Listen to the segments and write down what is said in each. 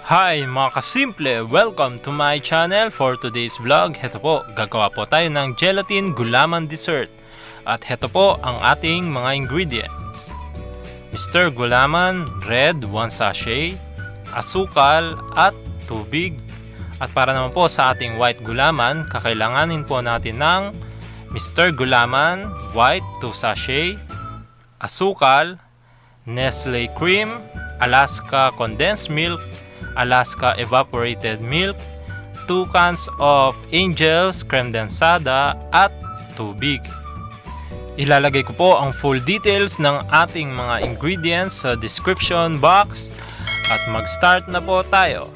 Hi mga kasimple! Welcome to my channel. For today's vlog, heto po, gagawa po tayo ng gelatin gulaman dessert. At heto po ang ating mga ingredients. Mr. Gulaman Red 1 sachet, asukal at tubig. At para naman po sa ating white gulaman, kakailanganin po natin ng Mr. Gulaman White 2 sachet, asukal, Nestle cream, Alaska condensed milk, Alaska evaporated milk, 2 cans of Angel's creme densada at tubig. Ilalagay ko po ang full details ng ating mga ingredients sa description box at mag-start na po tayo.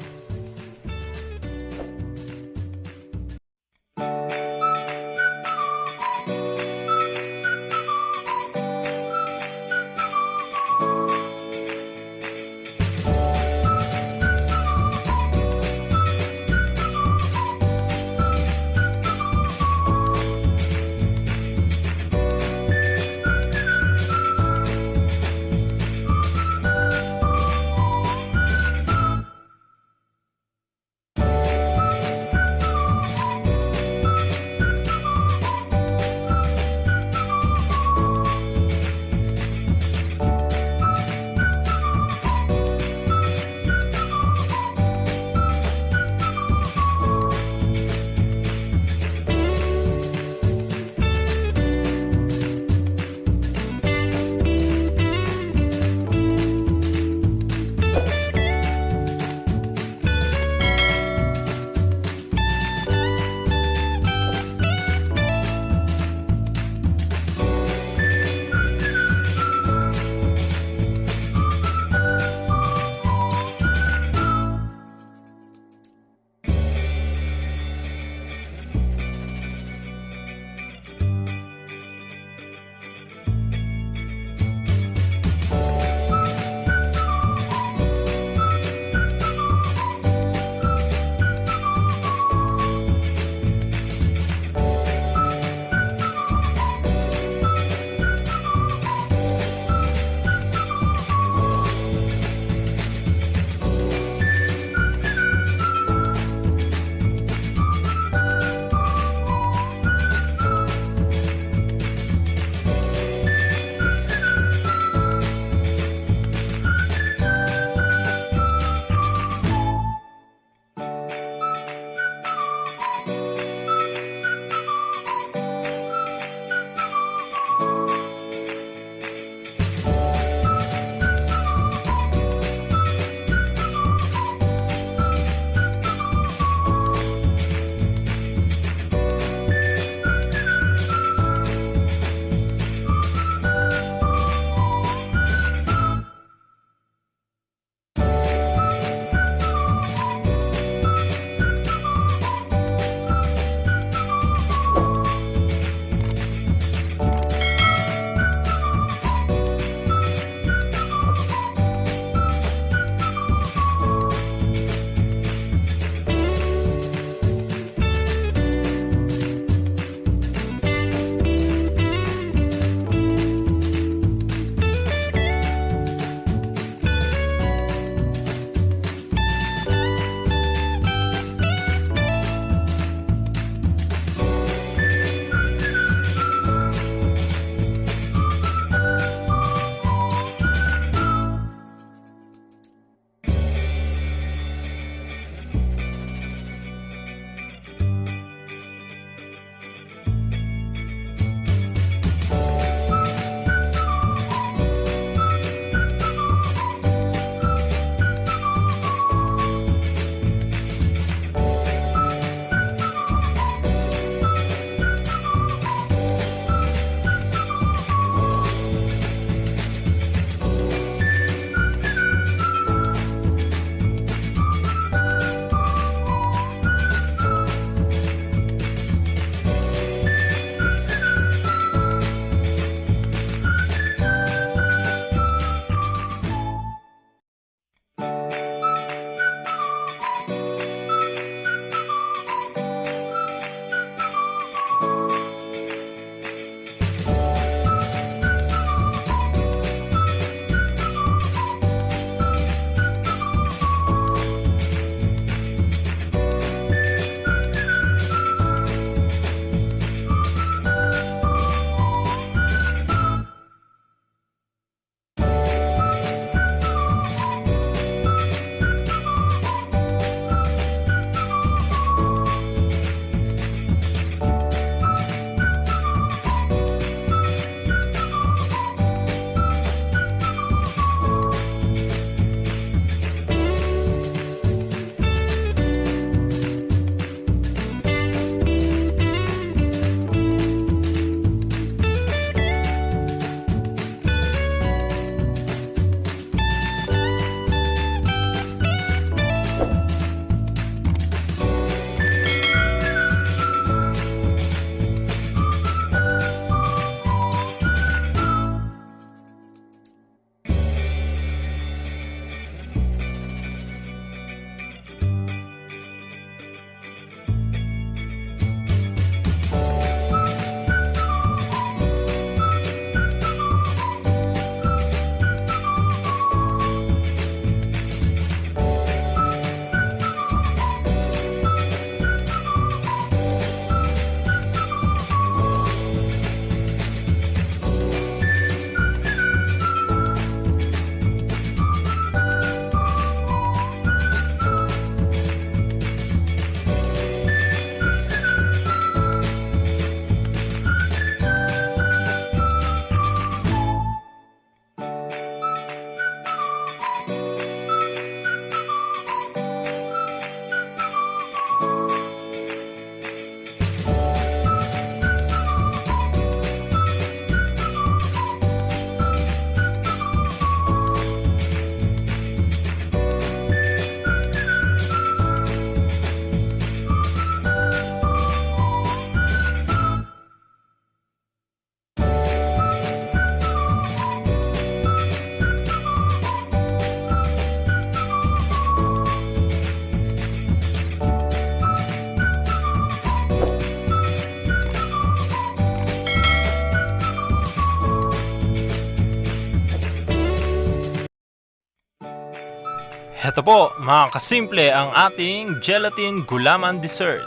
Heto po mga kasimple ang ating gelatin gulaman dessert.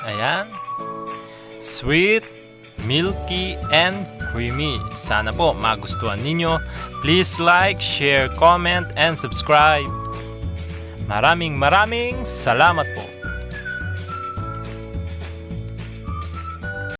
Ayan. Sweet, milky, and creamy. Sana po magustuhan ninyo. Please like, share, comment, and subscribe. Maraming salamat po.